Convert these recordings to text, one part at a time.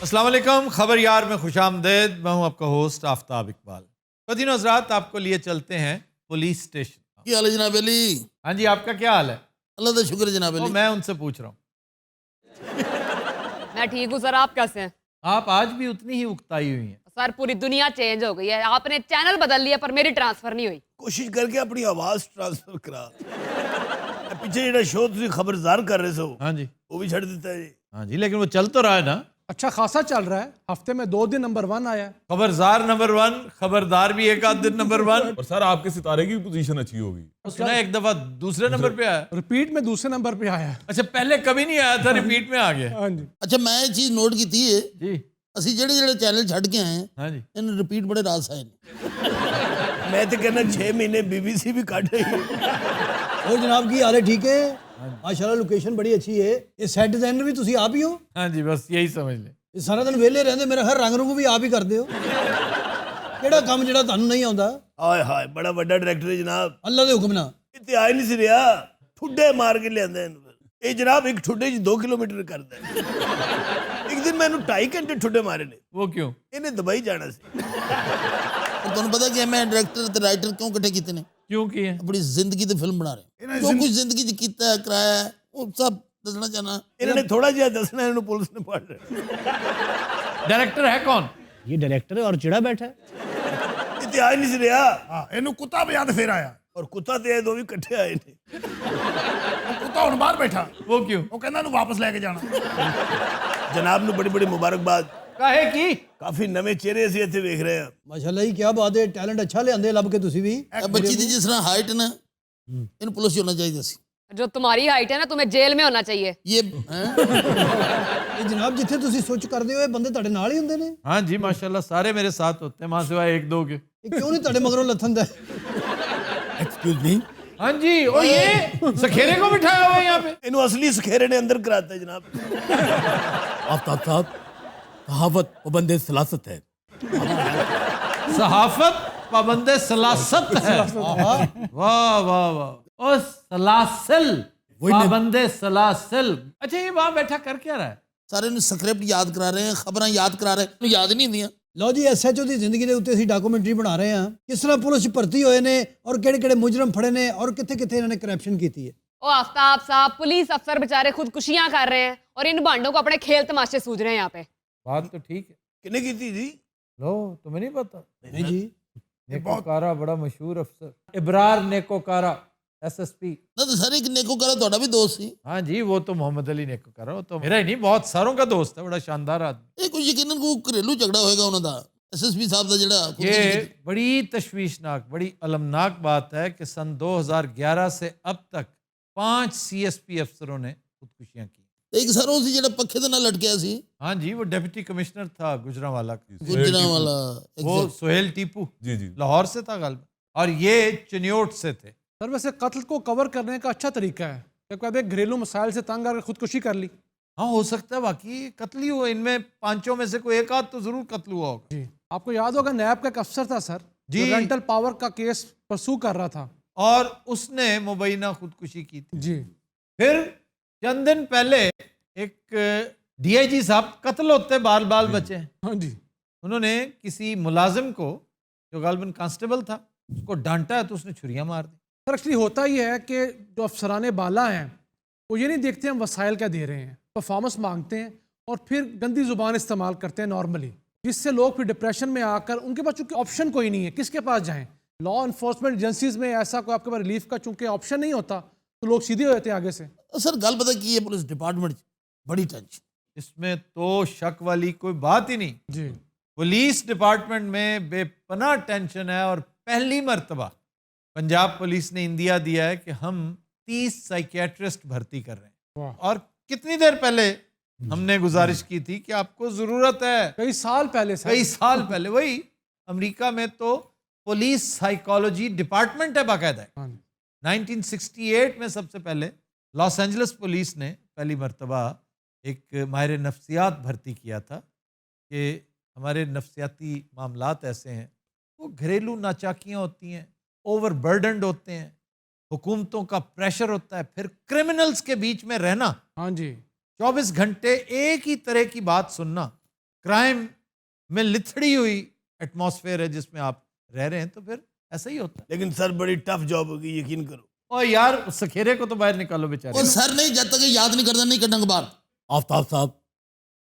अस्सलाम वालेकुम, खबर यार में खुशामदेद। मैं हूं आपका होस्ट आफ्ताब इकबाल। कदीन हज़रात, आपको लिए चलते हैं पुलिस स्टेशन। की हाल है जनाब अली? हाँ जी, आपका क्या हाल है? अल्लाह का शुक्र है जनाब तो अली। मैं उनसे पूछ रहा हूँ, मैं ठीक हूँ सर, आप कैसे हैं? आप आज भी उतनी ही उकताई हुई हैं। सर पूरी दुनिया चेंज हो गई है, आपने चैनल बदल लिया पर मेरी ट्रांसफर नहीं हुई। कोशिश करके अपनी आवाज ट्रांसफर करा। पीछे जेड़ा शो तुसी खबरदार कर रहे हो हाँ जी, वो भी छड़ देता है जी। हाँ जी, लेकिन वो चल तो रहा है ना। अच्छा खासा चल रहा है, हफ्ते में 2 दिन नंबर 1 आया है। खबरदार नंबर 1, खबरदार भी एक आध दिन नंबर 1। और सर आपके सितारे की पोजीशन अच्छी होगी। सुना एक दफा दूसरे नंबर पे आया। रिपीट में दूसरे नंबर पे आया है। अच्छा, पहले कभी नहीं आया था, रिपीट में आ गया। हाँ जी। अच्छा मैं एक चीज नोट की है, जी, ਅਸੀਂ ਜਿਹੜੇ ਜਿਹੜੇ ਚੈਨਲ ਛੱਡ ਕੇ ਆਏ हैं हाँ जी। ਇਹਨਾਂ ਰਿਪੀਟ ਬੜੇ ਰਾਸ ਆਏ ਨੇ। ਮੈਂ ਤੇ ਕਹਿੰਦਾ 6 ਮਹੀਨੇ BBC ਵੀ ਕੱਢ ਰਹੀ ਹੈ। और जनाब की हाल है? ठीक है माशाल्लाह, लोकेशन बड़ी अच्छी है। ये सेट डिजाइनर भी तुसी आप ही हो? हाँ जी, बस यही समझ ले। ये सारा दिन वेले रहंदे, मेरा हर रंग रूंग भी आप ही करते हो। ਕਿਹੜਾ ਕੰਮ ਜਿਹੜਾ ਤੁਹਾਨੂੰ ਨਹੀਂ ਆਉਂਦਾ? ਹਾਏ ਹਾਏ ਬੜਾ ਵੱਡਾ ਡਾਇਰੈਕਟਰ ਹੈ ਜਨਾਬ। ਅੱਲਾ ਦੇ ਹੁਕਮ ਨਾਲ। ਇੱਥੇ ਆ ਹੀ ਨਹੀਂ ਸੀ ਰਿਹਾ, ਠੁੱਡੇ ਮਾਰ ਕੇ ਲਿਆਂਦੇ ਇਹਨੂੰ। ਇਹ ਜਨਾਬ ਇੱਕ ਠੁੱਡੇ 'ਚ 2 ਕਿਲੋਮੀਟਰ ਕਰਦਾ ਹੈ। ਇੱਕ ਦਿਨ ਮੈਨੂੰ 2.5 ਘੰਟੇ ਠੁੱਡੇ ਮਾਰੇ ਨੇ। वो क्यों? ਇਹਨੇ ਦੁਬਈ ਜਾਣਾ ਸੀ। और ਤੁਹਾਨੂੰ ਪਤਾ ਕਿ ਮੈਂ ਡਾਇਰੈਕਟਰ ਤੇ ਰਾਈਟਰ ਕਿਉਂ ਇਕੱਠੇ ਕੀਤੇ ਨੇ? क्यों किए? अपनी जिंदगी ਤੇ ਫਿਲਮ ਬਣਾ ਰਹੇ ਜੋ ਕੁਝ ਜ਼ਿੰਦਗੀ 'ਚ ਕੀਤਾ ਹੈ ਕਰਾਇਆ ਹੈ ਉਹ ਸਭ ਦੱਸਣਾ ਚਾਹਨਾ। ਇਹਨਾਂ ਨੇ ਥੋੜਾ ਜਿਹਾ ਦੱਸਣਾ, ਇਹਨੂੰ ਪੁਲਿਸ ਨੇ ਫੜ ਲਿਆ। डायरेक्टर है कौन? ये डायरेक्टर है और चिड़ा बैठा है। ਇੱਥੇ ਆ ਹੀ ਨਹੀਂ ਸੀ ਰਿਹਾ। ਹਾਂ ਇਹਨੂੰ ਕੁੱਤਾ ਪਿਆ ਤੇ ਫੇਰ ਆਇਆ। ਔਰ ਕੁੱਤਾ ਤੇ ਇਹ ਦੋ ਵੀ ਇਕੱਠੇ ਆਏ ਨੇ। ਉਹ ਕੁੱਤਾ ਹੁਣ ਬਾਹਰ ਬੈਠਾ, वो क्यों? ਉਹ ਕਹਿੰਦਾ ਇਹਨੂੰ ਵਾਪਸ ਲੈ ਕੇ ਜਾਣਾ। ਜਨਾਬ ਨੂੰ ਬੜੀ ਬੜੀ ਮੁਬਾਰਕਬਾਦ। काहे की? ਕਾਫੀ ਨਵੇਂ ਚਿਹਰੇ ਅਸੀਂ ਇੱਥੇ ਵੇਖ ਰਹੇ ਹਾਂ। माशाल्लाह ही क्या बात है, टैलेंट अच्छा ले आंदे लब के तुसी भी। ਇਹ ਬੱਚੀ ਦੀ ਜਿਸ ਤਰ੍ਹਾਂ ਹਾਈਟ ਨਾ ਇਹਨੂੰ ਪੁਲਿਸ 'ਚ ਹੋਣਾ ਚਾਹੀਦਾ ਸੀ। जो तुम्हारी हाइट है ना, तुम्हें जेल में होना चाहिए। ਇਹ ਹੈਂ? ये जनाब जिथे तुसी सोच करदे हो, ये बंदे ਤੁਹਾਡੇ ਨਾਲ ਹੀ ਹੁੰਦੇ ਨੇ। हाँ जी, माशाल्लाह सारे मेरे साथ होते हैं, वहां सिवाय एक दो के। ये क्यों नहीं ਤੁਹਾਡੇ ਮਗਰੋਂ ਲੱਥਣ ਦਾ? Excuse me. हाँ जी, और ये सखेरे को बिठाया हुआ है यहाँ पे। ਇਹਨੂੰ ਅਸਲੀ ਸਖੇਰੇ ਨੇ ਅੰਦਰ ਕਰਾਤਾ ਹੈ ਜਨਾਬ। आफ्ताब साहब, कहावत पाबंद सलासत है। सहाफत पाबंदे सलासत है। वाह वाह वाह, और सलासिल पाबंदे सलासिल। अच्छा, ये वहां बैठा कर क्या रहा है? ਸਾਰੇ ਨੂੰ ਸਕ੍ਰਿਪਟ ਯਾਦ ਕਰਾ ਰਹੇ ਹਾਂ, ਖਬਰਾਂ ਯਾਦ ਕਰਾ ਰਹੇ हैं। ਯਾਦ ਨਹੀਂ ਹੁੰਦੀਆਂ। ਲਓ ਜੀ, ਐਸਐਚਓ ਦੀ ਜ਼ਿੰਦਗੀ ਦੇ ਉੱਤੇ ਅਸੀਂ ਡਾਕੂਮੈਂਟਰੀ ਬਣਾ ਰਹੇ ਹਾਂ। ਕਿਸ ਤਰ੍ਹਾਂ ਪੁਲਿਸ 'ਚ ਭਰਤੀ ਹੋਏ ਨੇ ਔਰ ਕਿਹੜੇ ਕਿਹੜੇ ਮੁਜਰਮ ਫੜੇ ਨੇ ਔਰ ਕਿੱਥੇ ਕਿੱਥੇ ਇਹਨਾਂ ਨੇ ਕਰਪਸ਼ਨ ਕੀਤੀ ਹੈ। ओ आफ्ताब साहब, पुलिस अफसर बेचारे खुदकुशियां कर रहे हैं और इन भांडों को अपने खेल तमाशे सूझ रहे हैं यहाँ पे। बात तो ठीक है। ਕਿੰਨੇ ਕੀਤੀ ਜੀ? लो, तुम्हें नहीं पता? नहीं जी। नेकोकारा बड़ा मशहूर अफसर, इब्रार नेकोकारा, SSP। ਨਾ ਤਾਂ ਸਾਰੇ ਇੱਕ ਨੇਕੋਕਾਰਾ ਤੁਹਾਡਾ ਵੀ ਦੋਸਤ ਸੀ। हाँ जी, वो तो मोहम्मद अली नेकोकारा, वो तो मेरा ही नहीं, बहुत सारों का दोस्त है, बड़ा शानदार आदमी। ਇਹ ਕੋਈ ਯਕੀਨਨ ਕੋਈ ਘਰੇਲੂ ਝਗੜਾ ਹੋਏਗਾ ਉਹਨਾਂ ਦਾ। ਐਸਐਸਪੀ ਸਾਹਿਬ ਦਾ ਜਿਹੜਾ ये बड़ी तशवीशनाक, बड़ी अलमनाक बात है कि सन 2011 से अब तक 5 CSP अफसरों ने खुदकुशियां की। ਇੱਕ ਸਰ ਉਹ ਸੀ ਜਿਹੜਾ ਪੱਖੇ ਦੇ ਨਾਲ ਲਟਕਿਆ ਸੀ। हाँ जी, वो डिप्टी कमिश्नर था गुजरांवाला का, ਗੁਜਰਾਂਵਾਲਾ। वो सोहेल टीपू, जी जी। लाहौर से था गालिब, और ये चिन्योट से थे। सर वैसे कत्ल को कवर करने का अच्छा तरीका है कि कभी घरेलू मसाइल से तंग आकर खुदकुशी कर ली। हाँ, हो सकता है वाकई कत्ल ही हुआ, इनमें 5 में से कोई एक आध तो जरूर कत्ल हुआ होगा। जी, आपको याद होगा नैब का एक अफसर था सर, जी। जो रेंटल पावर का केस परसू कर रहा था। और उसने मुबैना खुदकुशी की थी। जी। फिर चंद दिन पहले एक DIG साहब कत्ल होते बाल बाल बचे। हाँ जी। उन्होंने किसी मुलाजिम को, जो गालिबन कांस्टेबल था, उसको डांटा है तो उसने छुरियां मार दी। सर एक्चुअली होता ही है कि जो अफसराने बाला हैं वो ये नहीं देखते हम वसाइल क्या दे रहे हैं, परफॉर्मेंस मांगते हैं और फिर गंदी ज़ुबान इस्तेमाल करते हैं नॉर्मली, जिससे लोग फिर डिप्रेशन में आकर उनके पास चूँकि ऑप्शन कोई नहीं है, किसके पास जाएं। लॉ इन्फोर्समेंट एजेंसीज में ऐसा कोई आपके पास रिलीफ का चूँकि ऑप्शन नहीं होता तो लोग सीधे हो जाते हैं आगे से। ਸਰ ਗੱਲ ਪਤਾ ਕੀ ਹੈ, ਪੁਲਿਸ ਡਿਪਾਰਟਮੈਂਟ 'ਚ ਬੜੀ ਟੈਨਸ਼ਨ। इसमें तो शक वाली कोई बात ही नहीं। जी। पुलिस डिपार्टमेंट में बेपनाह टेंशन है, और पहली मर्तबा पंजाब पुलिस ने इंदिया दिया है कि हम 30 साइकियाट्रिस्ट भर्ती कर रहे हैं। वाह। और कितनी देर पहले हमने गुजारिश की थी कि आपको जरूरत है, कई साल पहले सर। कई साल पहले। वही अमेरिका में तो पुलिस साइकोलॉजी डिपार्टमेंट है बाकायदा। हाँ। 1968 में सबसे पहले लॉस एंजलिस पुलिस ने पहली मर्तबा एक माहिर नफ्सियात भर्ती किया था कि हमारे नफ्सियाती मामलात ऐसे हैं, वो घरेलू नाचाकियाँ होती हैं, ओवरबर्डनड होते हैं, हुकूमतों का प्रेशर होता है, फिर क्रिमिनल्स के बीच में रहना, हाँ जी। 24 घंटे एक ही तरह की बात सुनना, क्राइम में लिथड़ी हुई एटमॉस्फेयर है जिसमें आप रह रहे हैं, तो फिर ऐसा ही होता है। लेकिन सर बड़ी टफ जॉब होगी, यकीन करो। और यार सखेरे को तो बाहर निकालो बेचारे। और सर नहीं, जब तक ये याद नहीं करना नहीं करना के बाद। आफ्ताब साहब,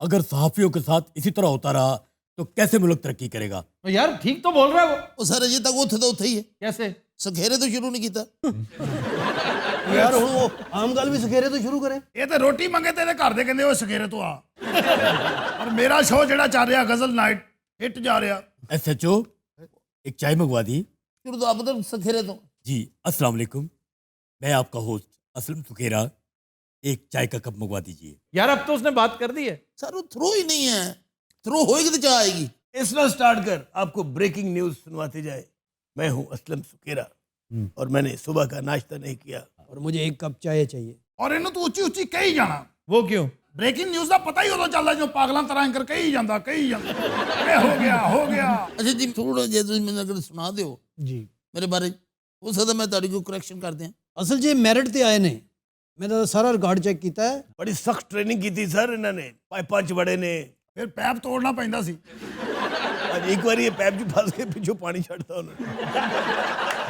अगर सहाफियों के साथ इसी तरह होता रहा तो कैसे मुल्क तरक्की करेगा? तो यार ठीक तो बोल रहा है वो। ਉਹ ਸਰ ਅਜੇ ਤੱਕ ਉੱਥੇ ਦਾ ਉੱਥੇ ਹੀ ਹੈ, कैसे? ਸਖੇਰੇ ਤੋਂ ਸ਼ੁਰੂ ਨਹੀਂ ਕੀਤਾ। ਯਾਰ ਹੁਣ ਉਹ ਆਮ ਗੱਲ ਵੀ ਸਖੇਰੇ ਤੋਂ ਸ਼ੁਰੂ ਕਰੇ। ਇਹ ਤੇ ਰੋਟੀ ਮੰਗੇ ਤੇ ਇਹਦੇ ਘਰ ਦੇ ਕਹਿੰਦੇ ਉਹ ਸਗੇਰੇ ਤੋਂ ਆ। ਔਰ ਮੇਰਾ ਸ਼ੋਅ ਜਿਹੜਾ ਚੱਲ ਰਿਹਾ ਗਜ਼ਲ ਨਾਈਟ ਹਿੱਟ ਜਾ ਰਿਹਾ। SHO, एक चाय मंगवा दी। ਸ਼ੁਰੂ ਤੋਂ ਆਪ ਤਾਂ ਸਖੇਰੇ ਤੋਂ। जी अस्सलाम वालेकुम, मैं आपका होस्ट असलम सुखेरा, एक चाय का कप मंगवा दीजिए। यार अब तो उसने बात कर दी है। सर वो थ्रो ही नहीं है, थ्रो होएगी तो क्या आएगी। इस तरह स्टार्ट कर, आपको ब्रेकिंग न्यूज सुनवाते जाए। मैं हूं असलम सुखेरा और मैंने सुबह का नाश्ता नहीं किया और मुझे एक कप चाय चाहिए। ਔਰ ਇਹਨੂੰ ਤੂੰ ਉੱਚੀ ਉੱਚੀ ਕਹੀ ਜਾਣਾ। वो क्यों? ਬ੍ਰੇਕਿੰਗ ਨਿਊਜ਼ ਦਾ ਪਤਾ ਹੀ ਉਦੋਂ ਚੱਲਦਾ ਜਦੋਂ ਪਾਗਲਾਂ ਤਰ੍ਹਾਂ ਐਂਕਰ ਕਹੀ ਜਾਂਦਾ ਇਹ ਹੋ ਗਿਆ ਹੋ ਗਿਆ। अच्छा जी, थोड़ा जे तुम मैंने अगर सुना दो जी मेरे बारे हो सकता मैं ਤੁਹਾਡੀ को ਕਰੈਕਸ਼ਨ ਕਰ ਦਿਆਂ। ਅਸਲ 'ਚ ਮੈਰਿਟ ਤੇ ਆਏ ਨੇ, ਮੈਂ ਤਾਂ ਸਾਰਾ ਰਿਕਾਰਡ ਚੈੱਕ ਕੀਤਾ ਹੈ। ਬੜੀ ਸਖਤ ਟ੍ਰੇਨਿੰਗ ਕੀਤੀ ਸਰ ਇਹਨਾਂ ਨੇ, ਪਾਈਪਾਂ 'ਚ ਬੜੇ ਨੇ। ਫਿਰ ਪੈਪ ਤੋੜਨਾ ਪੈਂਦਾ ਸੀ। ਅੱਜ ਇੱਕ ਵਾਰੀ ਇਹ ਪੈਪ 'ਚ ਫਸ ਕੇ ਪਿੱਛੋਂ ਪਾਣੀ ਛੱਡਤਾ ਉਹਨਾਂ ਨੇ।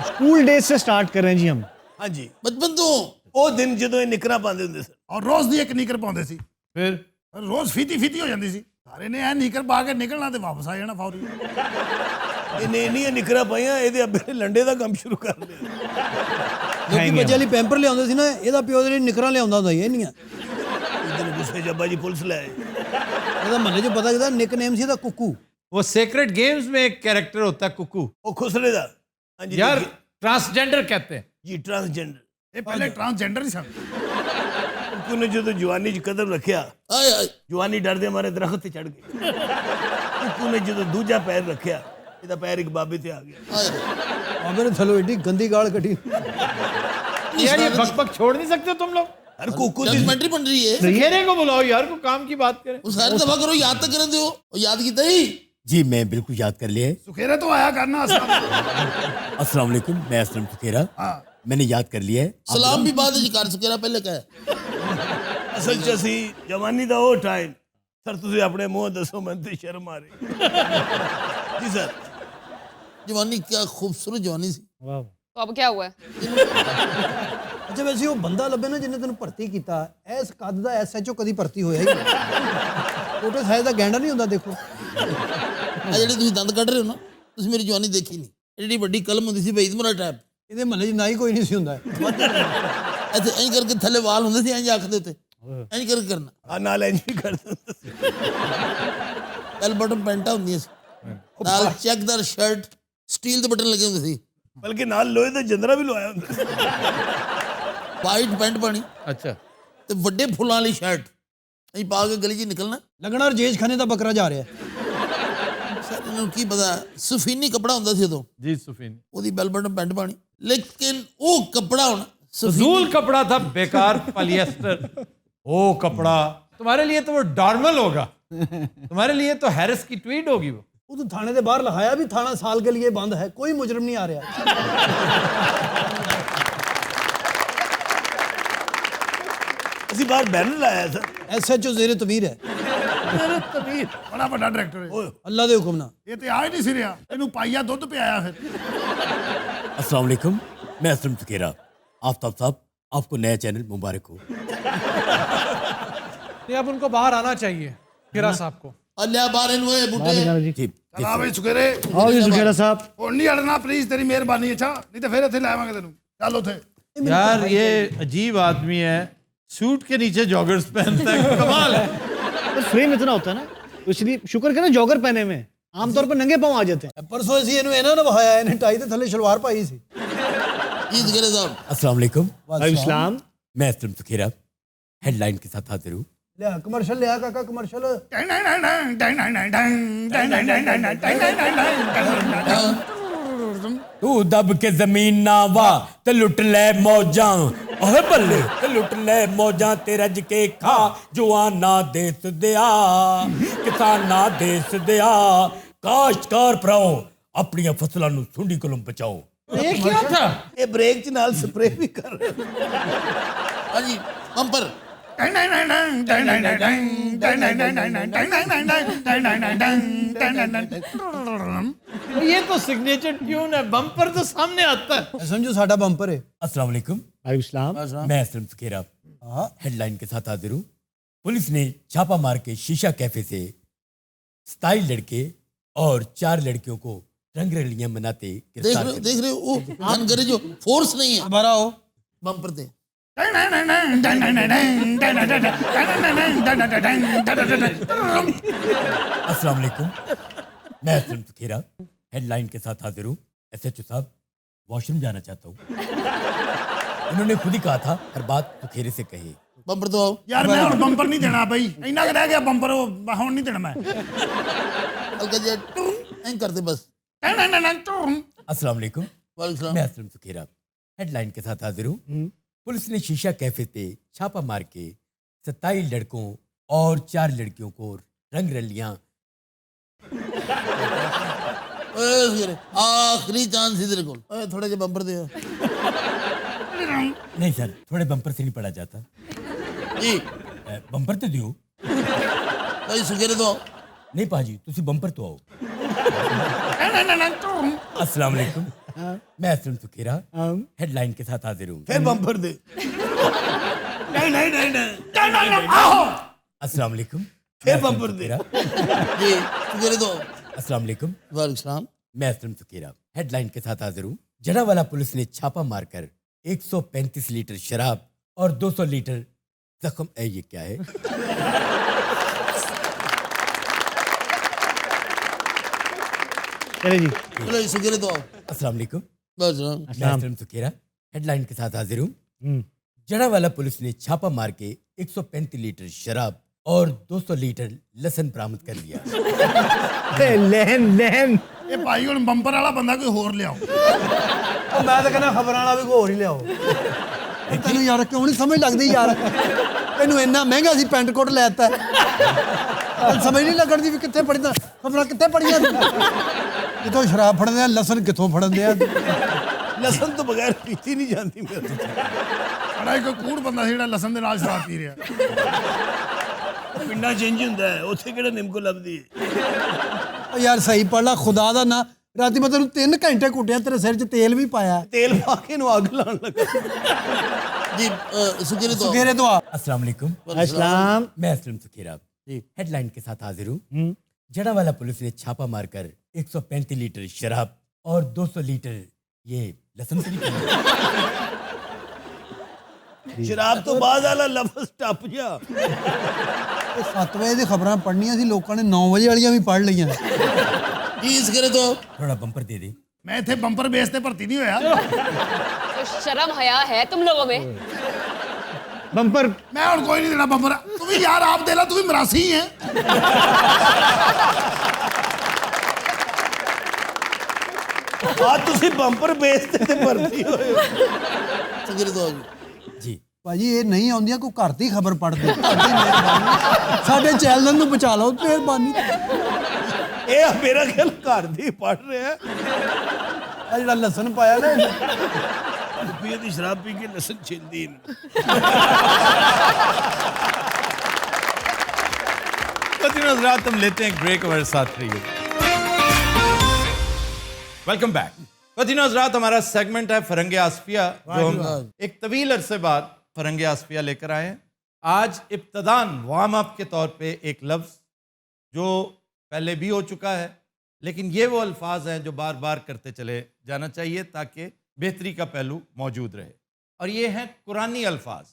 स्कूल डेज से स्टार्ट कर रहे हैं जी हम। ਹਾਂਜੀ, ਬਚਪਨ ਤੋਂ ਉਹ ਦਿਨ ਜਦੋਂ ਇਹ ਨਿਕਰਾਂ ਪਾਉਂਦੇ ਹੁੰਦੇ ਸਨ। ਔਰ ਰੋਜ਼ ਦੀ ਇੱਕ ਨੀਕਰ ਪਾਉਂਦੇ ਸੀ। फिर ਰੋਜ਼ ਫੀਤੀ ਹੋ ਜਾਂਦੀ ਸੀ। ਸਾਰੇ ਨੇ ਐ ਨੀਕਰ ਪਾ ਕੇ ਨਿਕਲਣਾ ਤੇ ਵਾਪਸ ਆ ਜਾਣਾ ਫੌਰੀ। ਇਹਨੇ ਇੰਨੀਆਂ ਨਿਕਰਾਂ ਪਾਈਆਂ, ਇਹਦੇ ਅੱਬੇ ਨੇ ਲੰਡੇ ਦਾ ਕੰਮ ਸ਼ੁਰੂ ਕਰ ਲਿਆ। ਲੋਕੀ ਬੱਚੇ ਲਈ ਪੈਂਪਰ ਲਿਆਉਂਦੇ ਸੀ ਨਾ, ਇਹਦਾ ਪਿਓ ਜਿਹੜੀ ਨਿਕਰਾਂ ਲਿਆਉਂਦਾ ਹੁੰਦਾ ਸੀ ਇੰਨੀਆਂ। ਇੱਕ ਦਿਨ ਗੁੱਸੇ ਜੱਬਾ ਜੀ ਪੁਲਿਸ ਲੈ ਆਏ। ਇਹਦਾ ਮਹੱਲੇ 'ਚ ਪਤਾ ਕਿਦਾ ਨਿਕਨੇਮ ਸੀ ਇਹਦਾ ਕੁੱਕੂ। वो सेक्रेट गेम्स में एक कैरेक्टर होता है कुकू। ਉਹ ਖੁਸਰੇ ਦਾ। ਹਾਂਜੀ यार ट्रांसजेंडर कहते हैं। ਜੀ ਟਰਾਂਸਜੈਂਡਰ। ਇਹ ਪਹਿਲੇ ਟਰਾਂਸਜੈਂਡਰ ਹੀ ਸਨ। ਕੁੱਕੂ ਨੇ ਜਦੋਂ ਜਵਾਨੀ 'ਚ ਕਦਮ ਰੱਖਿਆ, ਆਏ ਆਏ ਜਵਾਨੀ ਡਰਦੇ ਮਾਰੇ ਦਰਖਤ ਤੇ ਚੜ ਗਈ। ਕੁੱਕੂ ਨੇ ਜਦੋਂ ਦੂਜਾ ਪੈਰ ਰੱਖਿਆ, ਇਹਦਾ ਪੈਰ ਇੱਕ ਬਾਬੇ ਤੇ ਆ ਗਿਆ। ਆਏ ਬਾਬੇ ਨੇ ਥੱਲੋਂ ਏਡੀ ਗੰਦੀ ਗਾਲ ਕੱਢੀ। यार ये बक छोड़ नहीं सकते तुम लोग। अरे कुकू दी डॉक्यूमेंट्री बन रही है। सखेरे को बुलाओ यार, को काम की बात करें। ਉਹ ਸਾਰੀ ਦਫਾ ਕਰੋ, ਯਾਦ ਤਾਂ ਕਰਨ ਦਿਓ। ਉਹ ਯਾਦ ਕੀਤਾ ਹੀ। जी मैं बिल्कुल याद कर लिया है। ਸੁਖੇਰੇ ਤੋਂ ਆਇਆ ਕਰਨਾ ਅਸਲ। अस्सलाम वालेकुम, मैं असलम सुखेरा, ਹਾਂ मैंने याद कर लिया है। ਸਲਾਮ ਵੀ ਬਾਅਦ ਵਿੱਚ ਕਰ ਸਕਿਆ, ਪਹਿਲੇ ਕਹੇ। ਅਸਲ 'ਚ ਅਸੀਂ ਜਵਾਨੀ ਦਾ ਉਹ ਟਾਈਮ। ਸਰ ਤੁਸੀਂ ਆਪਣੇ ਮੂੰਹ ਦੱਸੋ, ਮੈਨੂੰ ਤੇ ਸ਼ਰਮ ਆ ਰਹੀ। ਜੀ ਸਰ, ਜਵਾਨੀ ਕੀ ਖੂਬਸੂਰਤ ਜਵਾਨੀ ਸੀ। ਵਾਹ। तो अब क्या हुआ है? ਅੱਛਾ ਵੈਸੇ ਉਹ ਬੰਦਾ ਲੱਭੇ ਨਾ ਜਿਹਨੇ ਤੈਨੂੰ ਭਰਤੀ ਕੀਤਾ, ਇਸ ਕੱਦ ਦਾ SHO ਕਦੀ ਭਰਤੀ ਹੋਇਆ ਹੀ ਨਹੀਂ। ਛੋਟੇ ਸਾਈਜ਼ ਦਾ ਗੈਂਡਾ ਨਹੀਂ ਹੁੰਦਾ ਦੇਖੋ। ਆ ਜਿਹੜੇ ਤੁਸੀਂ ਦੰਦ ਕੱਢ ਰਹੇ ਹੋ ਨਾ, ਤੁਸੀਂ ਮੇਰੀ ਜਵਾਨੀ ਦੇਖੀ ਨਹੀਂ। ਜਿਹੜੀ ਵੱਡੀ ਕਲਮ ਹੁੰਦੀ ਸੀ ਬਈਦ ਮਰਾ ਟੈਪ, ਇਹਦੇ ਮਹੱਲੇ 'ਚ ਨਾ ਹੀ ਕੋਈ ਨਹੀਂ ਸੀ ਹੁੰਦਾ। ਇੱਥੇ ਐਂ ਕਰਕੇ ਥੱਲੇ ਵਾਲ ਹੁੰਦੇ ਸੀ, ਐਂ ਅੱਖ ਦੇ ਉੱਤੇ ਐਂ ਕਰਕੇ ਕਰਨਾ। ਆ ਨਾਲ ਐਂ ਵੀ ਕਰਦੇ ਹੁੰਦੇ ਸੀ। ਬੈਲ ਬਟਨ ਪੈਂਟਾਂ ਹੁੰਦੀਆਂ ਸੀ, ਨਾਲ ਚੈੱਕਦਾਰ ਸ਼ਰਟ, ਸਟੀਲ ਦੇ ਬਟਨ ਲੱਗੇ ਹੁੰਦੇ ਸੀ, ਬਲਕਿ ਨਾਲ ਲੋਹੇ ਦਾ ਜੰਦਰਾ ਵੀ ਲਵਾਇਆ ਹੁੰਦਾ ਸੀ। ਵਾਈਟ ਪੈਂਟ ਪਾਣੀ अच्छा ਤੇ ਵੱਡੇ ਫੁੱਲਾਂ ਵਾਲੀ ਸ਼ਰਟ, ਅਸੀਂ ਪਾ ਕੇ ਗਲੀ 'ਚ ਨਿਕਲਣਾ। ਲੱਗਣਾ ਰਜੇਸ਼ ਖਾਨੇ ਦਾ ਬੱਕਰਾ ਜਾ ਰਿਹਾ। ਸਰ ਇਹਨਾਂ ਨੂੰ ਕੀ ਪਤਾ, ਸਫੀਨੀ ਕੱਪੜਾ ਹੁੰਦਾ ਸੀ ਉਦੋਂ, जी सुफीन। ਉਹਦੀ ਬੈਲ ਬਟਨ ਪੈਂਟ ਪਾਣੀ। ਲੇਕਿਨ ਉਹ ਕੱਪੜਾ ਹੁਣ फजूल कपड़ा था, बेकार पॉलिएस्टर। ओ कपड़ा तुम्हारे लिए तो वो डॉर्मल होगा, तुम्हारे लिए तो हैरिस की ट्वीट होगी वो। ਉਹ ਤਾਂ ਥਾਣੇ ਦੇ ਬਾਹਰ ਲਿਖਾਇਆ ਵੀ ਥਾਣਾ ਸਾਲ ਕੇ ਲਈ ਬੰਦ ਹੈ, ਕੋਈ ਮੁਜਰਮ ਨਹੀਂ ਆ ਰਿਹਾ। ਅਸੀਂ ਬਾਹਰ ਬੈਨਰ ਲਾਇਆ ਸਰ। SHO ਜ਼ੇਰੇ ਤਮੀਰ ਹੈ। ਬੜਾ ਵੱਡਾ ਡਾਇਰੈਕਟਰ ਹੈ। ਅੱਲਾ ਦੇ ਹੁਕਮ ਨਾਲ। ਇਹ ਤੇ ਆ ਹੀ ਨਹੀਂ ਸੀ ਰਿਹਾ। ਇਹਨੂੰ ਪਾਈਆ ਦੁੱਧ ਪਿਆਇਆ ਫਿਰ। अस्सलाम वालेकुम, मैं असलम सुखेरा। आफ्ताब साहब, आपको नया चैनल मुबारक हो। नहीं, अब उनको बाहर आना चाहिए, खेरा साहब को। ਅੱਲਿਆ ਬਾਹਰ ਇਹਨੂੰ ਇਹ ਬੁੱਢੇ। जी ਚਲ ਆ ਬਈ ਸੁਖੇਰੇ, ਆਓ ਜੀ ਸੁਖੇਰਾ ਸਾਹਿਬ। ਹੁਣ ਨਹੀਂ ਅੜਨਾ ਪਲੀਜ਼, ਤੇਰੀ ਮਿਹਰਬਾਨੀ। ਅੱਛਾ ਨਹੀਂ ਤਾਂ ਫਿਰ ਇੱਥੇ ਲੈ ਆਵਾਂਗੇ ਤੈਨੂੰ। ਚੱਲ ਉੱਥੇ। यार ये अजीब आदमी है, सूट के नीचे जॉगर्स पहनता है, कमाल है। पर फ्रेम इतना होता है ना, इसलिए शुक्र करें जॉगर पहने में, आमतौर पर नंगे पाँव आ जाते हैं। परसों ਅਸੀਂ ਇਹਨੂੰ ਇਹਨਾਂ ਨਵਾਇਆ, ਇਹਨੇ ਟਾਈ ਤੇ ਥੱਲੇ ਸ਼ਲਵਾਰ ਪਾਈ ਸੀ। ਜੀ ਸੁਖੇਰੇ ਸਾਹਿਬ। अस्सलाम वालेकुम, ਵਾਲੇਕੁਮ मैं असलम सुखेरा हेडलाइन के साथ हाजिर हूँ। ਲਿਆ ਕਮਰਸ਼ਲ ਲਿਆ ਕਾਕਾ ਕਮਰਸ਼ਲ। तू दब के जमीन ना वा ते लुट ले मौजां, ओए बल्ले ते लुट ले मौजां ते रज के खा, जवाना देस दिया किसाना देस दिया, काश्तकार भराओ अपनी फसलों नूं सुंडी कोलों बचाओ। ये क्या था? ਇਹ ਬ੍ਰੇਕ 'ਚ ਨਾਲ ਸਪਰੇਅ ਵੀ ਕਰ ਰਹੇ। ਹਾਂਜੀ ਪੰਪਰ। ये तो सिग्नेचर ट्यून है, बम्पर तो सामने आता है। समझो साडा बंपर है। अस्सलाम वालेकुम। मैं असलम सुखेरा हेडलाइन के साथ हाजिर हूँ। पुलिस ने छापा मार के शीशा कैफे से 27 लड़के और 4 लड़कियों को रंग रलियां मनाते गिरफ्तार कर देख रहे हो वो जानकारी जो फोर्स नहीं है दोबारा आओ। बम्पर दे। अस्सलाम वालेकुम। मैं असलम सुखेरा हेडलाइन के साथ हाजिर हूँ। एसएचओ साहब, वॉशरूम जाना चाहता हूँ। उन्होंने खुद ही कहा था हर बात सुखेरे से कहे। बम्पर तो आओ। यार मैं हुण बंपर नहीं देना भाई, इन्ना रह गया बंपर, हुण नहीं देना मैं। हल्का जिहा टुम ऐं कर दे बस। अस्सलाम वालेकुम। वालेकुम सलाम। मैं असलम सुखेरा हेडलाइन के साथ हाजिर हूँ। पुलिस ने शीशा कैफे पे छापा मार के 27 लड़कों और 4 लड़कियों को रंग रलियां आखिरी चांस ही तेरे को। थोड़ा जिहा बम्पर दे नहीं सर, थोड़े बम्पर से नहीं पड़ा जाता। जी। बम्पर तो दियो। भाई सुखेरे तो आओ। नहीं पाजी, तुसी बम्पर तो आओ। अस्सलाम वालेकुम। मैं असलम सुखेरा हेडलाइन के साथ हाजिर हूँ। फिर बम्पर दे। अस्सलाम वालेकुम। फिर बम्पर दे। जी सुखेरे तो आओ। अस्सलाम वालेकुम। वालेकुम सलाम। मैं असलम सुखेरा हेडलाइन के साथ हाजिर हूँ। जड़ावाला पुलिस ने छापा मारकर 135 लीटर शराब और 200 लीटर जख्म ये क्या है? चले जी। चलो जी सुखेरे तो आओ। अस्सलाम वालेकुम। वालेकुम मैं असलम सुखेरा हेडलाइन के साथ हाजिर हूँ। जड़ावाला पुलिस ने छापा मार के 135 लीटर शराब और 200 लीटर लहसुन बरामद कर लिया। लहन ये भाई हुण बंपर वाला बंदा कोई होर लियाओ। मैं तो कहना खबर वाला भी होर ही लियाओ। तेन यार क्यों नहीं समझ लगती यार, तेन इन्ना महंगा सी पेंट कोट लैता समझ नहीं लगती भी कितने पढ़ना खबर कितने पढ़िया कितों शराब फड़न दिया, लसन कितों फड़न दिया। लसन तो बगैर पीती नहीं जाती मेरे तो। बड़ा एक कूड़ बंदा सी जिहड़ा लसन दे नाल शराब पी रिहा। पिंडा चेंज ਹੁੰਦਾ ਹੈ ਉੱਥੇ ਕਿਹੜਾ ਨਿੰਮਕੋ ਲੱਭਦੀ ਹੈ। यार सही पढ़ ला खुदा दा ना, राती मैं तेन 3 घंटे कुटिया, तेरे सिर च तेल भी पाया, तेल पा के इहनूं अग लाउण लगा। जी सुखेरे तो सुखेरे तो आ। अस्सलाम वालेकुम। अस्सलाम। मैं असलम सुखेरा हेडलाइन के साथ हाजिर हूँ। जड़ावाला पुलिस ने छापा मारकर 135 लीटर शराब और 200 लीटर ये लहसुन से शराब तो बाद वाला लफ्ज टप जा। 7 वजे दी खबरां पढ़नियां सी, लोकां ने 9 वजे वालियां भी पढ़ लईयां। जी सुखेरे तो आओ। थोड़ा बम्पर दे दे। मैं इत्थे बंपर बेस ते भर्ती नहीं होया। तो शर्म हया है तुम लोगों में? बंपर मैं हुण कोई नहीं देना बंपर। तू भी यार आप दे ला, तू भी मरासी ही है। आज तुसी बंपर बेस ते भर्ती होए हो। सुखेरे तो आओ जी। भाजी ये नहीं आउंदियां, कोई घर दी खबर पढ़ दे। साडे चैनल नूं बचा लो मेहरबानी। ਇਹ ਮੇਰਾ ਖਿਆਲ ਘਰ ਦੀ ਪੜ ਰਿਹਾ आ जिहड़ा लसन पाया ना, ਰੁਪਏ ਦੀ ਸ਼ਰਾਬ ਪੀ ਕੇ ਲਸਣ ਛਿਲਦੀ हज़रात हम लेते हैं एक ब्रेक, हमारे साथ रहिए। Welcome back. हज़रात हमारा सेगमेंट है फरंगे आसफिया, जो हम एक तवील अरसे बाद फरंगे आसफिया लेकर आए हैं। आज इब्तदान वार्म अप के तौर पे एक लफ्ज़ जो पहले भी हो चुका है, लेकिन ये वो अल्फाज हैं जो बार बार करते चले जाना चाहिए ताकि बेहतरी का पहलू मौजूद रहे, और ये हैं कुरानी अल्फाज।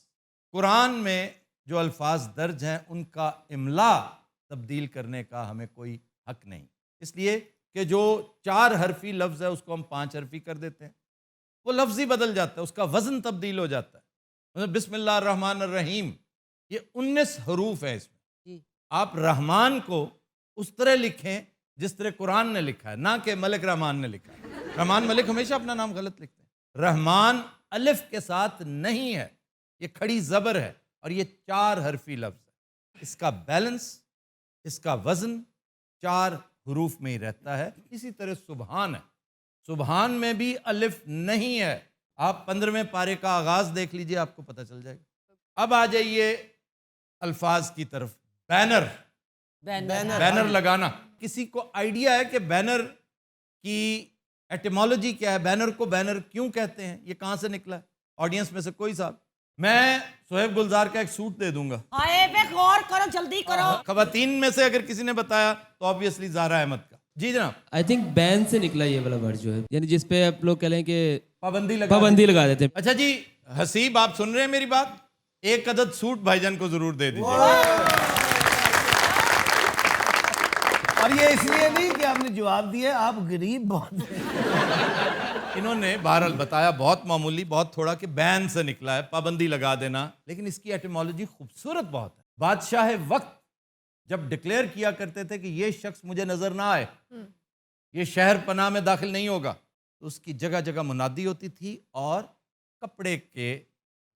कुरान में जो अल्फाज दर्ज हैं उनका इमला तब्दील करने का हमें कोई हक नहीं, इसलिए कि जो 4 हरफी लफ्ज़ है उसको हम 5 हरफी कर देते हैं, वो लफ्ज़ ही बदल जाता है, उसका वज़न तब्दील हो जाता है। मतलब बिस्मिल्लाह रहमान रहीम, ये 19 हरूफ है इसमें। आप रहमान को उस तरह लिखें जिस तरह कुरान ने लिखा है, ना कि मलिक रहमान ने लिखा है। रहमान मलिक हमेशा अपना नाम गलत लिखते हैं। रहमान अलिफ के साथ नहीं है, ये खड़ी ज़बर है, और ये 4 हरफी लफ्ज़ है। इसका बैलेंस, इसका वज़न 4 हरूफ में ही रहता है। इसी तरह सुबहान है, सुबहान में भी अलिफ नहीं है। आप 15वें पारे का आगाज़ देख लीजिए, आपको पता चल जाएगा। अब आ जाइए अल्फाज की तरफ। बैनर, बैनर लगाना। किसी को आइडिया है कि बैनर की एटिमोलॉजी क्या है? बैनर को बैनर क्यों कहते हैं? ये कहाँ से निकला है? ऑडियंस में से कोई साहब? मैं सोहेब गुलजार का एक सूट दे दूंगा। हाय पे गौर करो, जल्दी करो। खवातीन में से अगर किसी ने बताया तो ऑब्वियसली ज़ारा अहमद का। जी जनाब। आई थिंक बैन से निकला ये वाला वर्ड जो है, यानी जिसपे आप लोग कह लें कि पाबंदी लगा देते हैं। अच्छा जी हसीब, आप सुन रहे हैं मेरी बात? एक अदद सूट भाईजान को जरूर दे दीजिए। और ये इसलिए नहीं कि आपने जवाब दिया, आप गरीब बहुत हैं। इन्होंने बहरहाल बताया बहुत मामूली, बहुत थोड़ा, कि बैन से निकला है, पाबंदी लगा देना, लेकिन इसकी एटिमोलॉजी खूबसूरत बहुत है। बादशाह वक्त जब डिक्लेयर किया करते थे कि ये शख्स मुझे नजर ना आए, ये शहर पनाह में दाखिल नहीं होगा, तो उसकी जगह जगह मुनादी होती थी और कपड़े के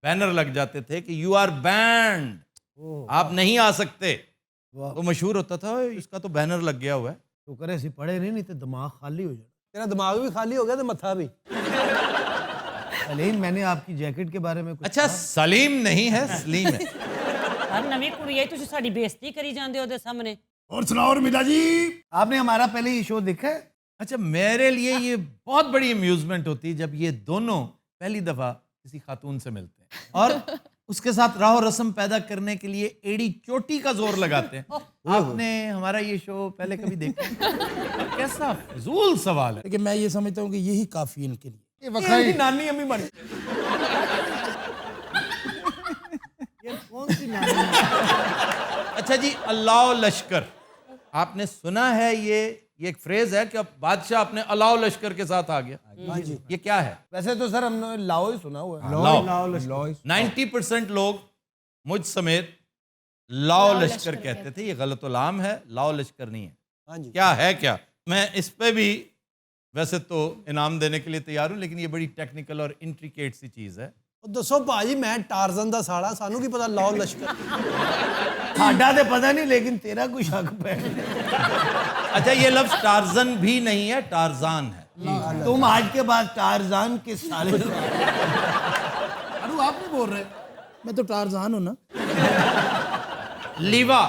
बैनर लग जाते थे कि यू आर बैंड, आप नहीं आ सकते। तो मशहूर होता था इसका तो बैनर लग गया हुआ है। तो करे सी पढ़े नहीं तो दिमाग खाली हो जाए। तेरा दिमाग भी खाली हो गया तो मत्था भी। सलीम, मैंने आपकी जैकेट के बारे में कुछ अच्छा, सलीम नहीं है, सलीम है। हर नवी कुड़ी है, तुझे साड़ी बेइज्जती करी जांदे हो दे सामने। और सुनाओ उर्मिला जी, आपने हमारा पहले ये शो देखा है? अच्छा, मेरे लिए ये बहुत बड़ी अम्यूजमेंट होती है जब ये दोनों पहली दफा किसी खातून से मिलते हैं और उसके साथ राह रस्म पैदा करने के लिए एड़ी चोटी का जोर लगाते हैं। आपने हमारा ये शो पहले कभी देखा? कैसा फजूल सवाल है। लेकिन मैं ये समझता हूँ कि यही काफी इनके लिए। ये नानी अम्मी बनी। कौन सी नानी? अच्छा जी, अल्लाह लश्कर, आपने सुना है ये एक फ्रेज है कि अब बादशाह अपने अलाउ लश्कर के साथ आ गया। हाँ जी। ये क्या है? वैसे तो सर हमने लाओ ही सुना हुआ है। लाओ। 90% लोग मुझ समेत लाओ लश्कर कहते थे। ये गलतुलाम है, लाओ लश्कर नहीं है। हाँ जी। क्या है क्या? मैं इस पे भी वैसे तो इनाम देने के लिए तैयार हूं, लेकिन ये बड़ी टेक्निकल और इंट्रिकेट सी चीज है। दसो भाजी, मैं टारजन दा साड़ा, सानू की पता लाओ लश्कर। साडा तो पता नहीं, लेकिन तेरा कुछ हक पे। अच्छा, ये लफ्ज टार्जन भी नहीं है, टारजान है। तुम आज के बाद टारजान के साले। अरे आप नहीं बोल रहे? मैं तो टारजान हूं ना। लीवा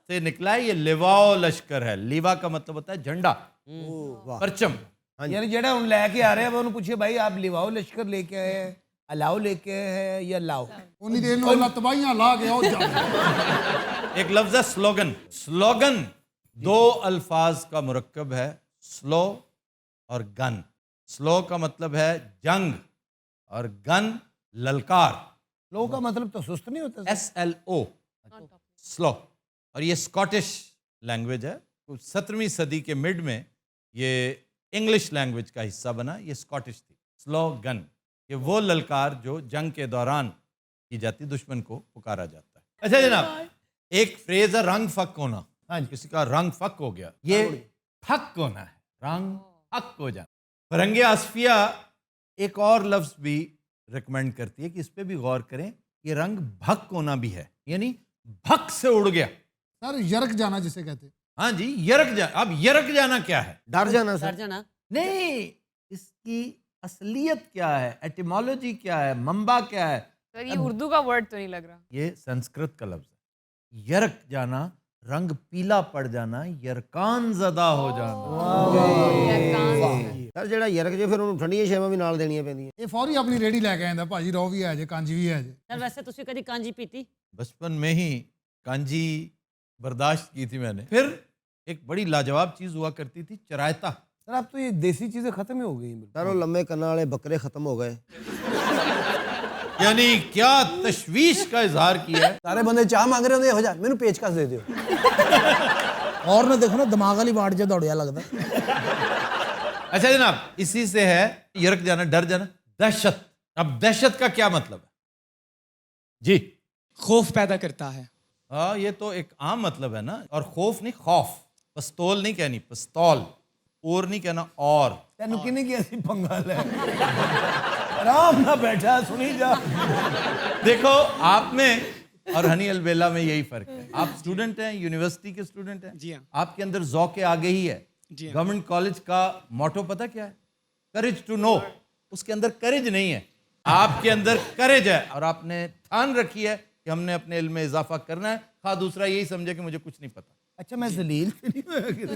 से निकला है, ये लिवाओ लश्कर है। लीवा का मतलब होता है झंडा, परचम। यानी जेड़ा उन लेके आ रहे हैं वो उन्हें पूछे, भाई आप लिवाओ लश्कर लेके आए हैं, अलाओ लेके आए हैं या लाओ? उन्हीं देर में अल्लाह तबाहियां ला के आओ जा। एक लफ्ज है स्लोगन। स्लोगन दो अल्फाज का मुरक्कब है, स्लो और गन। स्लो का मतलब है जंग और गन ललकार। स्लो का मतलब तो सुस्त नहीं होता? SLO, slow. और ये स्कॉटिश लैंग्वेज है। 17वीं सदी के मिड में ये इंग्लिश लैंग्वेज का हिस्सा बना। ये स्कॉटिश थी। स्लोगन, ये वो ललकार जो जंग के दौरान की जाती, दुश्मन को पुकारा जाता है। अच्छा जनाब, एक फ्रेज है रंग फक होना। हाँ, किसी का रंग फक हो गया, ये फक होना है, रंग फक हो जाना। फरंगे आसफिया एक और लफ्ज भी रिकमेंड करती है कि इस पे भी गौर करें। ये रंग भक होना भी है, यानी भक से उड़ गया। सर यरक जाना जिसे कहते हैं। हाँ जी, यरक जाना। अब यरक जाना क्या है? डर जाना डर जाना नहीं, इसकी असलियत क्या है, एटिमोलॉजी क्या है, मंबा क्या है? सर ये उर्दू का वर्ड तो नहीं लग रहा। ये संस्कृत का लफ्ज है। यरक जाना, रंग पीला पड़ जाना, यरकान ज़दा हो जाना। सर जेड़ा यरक जे फिर उन्हें ठंडियां शेवां भी नाल देनियां पैंदियां। ਇਹ ਫੌਰੀ ਆਪਣੀ ਰੇੜੀ ਲੈ ਕੇ ਆਂਦਾ ਭਾਜੀ, ਰੋ ਵੀ ਹੈ ਜੇ ਕਾਂਜੀ ਵੀ ਹੈ ਜੇ। सर वैसे तुसी कदी कांजी पीती? बचपन में ही कांजी बर्दाश्त की थी मैंने। फिर एक बड़ी लाजवाब चीज़ हुआ करती थी, चरायता। सर अब तो ये देसी चीजें खत्म ही हो गई। सर वो लंबे कन्ना वाले बकरे खत्म हो गए। यानी क्या तशवीश का इजहार किया है। सारे बंदे चाह मांग रहे होंगे, हो जा मैनू पेचकस दे दियो। और ना देखो ना दिमाग वाली वाट जो दौड़िया लगता। अच्छा जनाब, इसी से है यरक जाना, डर जाना, दहशत। अब दहशत का क्या मतलब है जी? खौफ पैदा करता है। हाँ, ये तो एक आम मतलब है ना। और खौफ नहीं, खौफ। पस्तौल नहीं कहनी, पस्तौल। और नहीं कहना और। तेनू किने की ऐसी पंगा ले? आराम ना बैठा सुनी जा। देखो, आप में और हनी अलबेला में यही फर्क है। आप स्टूडेंट हैं, यूनिवर्सिटी के स्टूडेंट हैं। जी हाँ। आपके अंदर ज़ौक़ आगे ही है। जी हाँ। गवर्नमेंट कॉलेज का मोटो पता क्या है? Courage to know. उसके अंदर करेज नहीं है, आपके अंदर करेज है। और आपने ठान रखी है कि हमने अपने इल्म में इजाफा करना है, खा दूसरा यही समझे कि मुझे कुछ नहीं पता। अच्छा मैं जलील तो नहीं हुआ किसी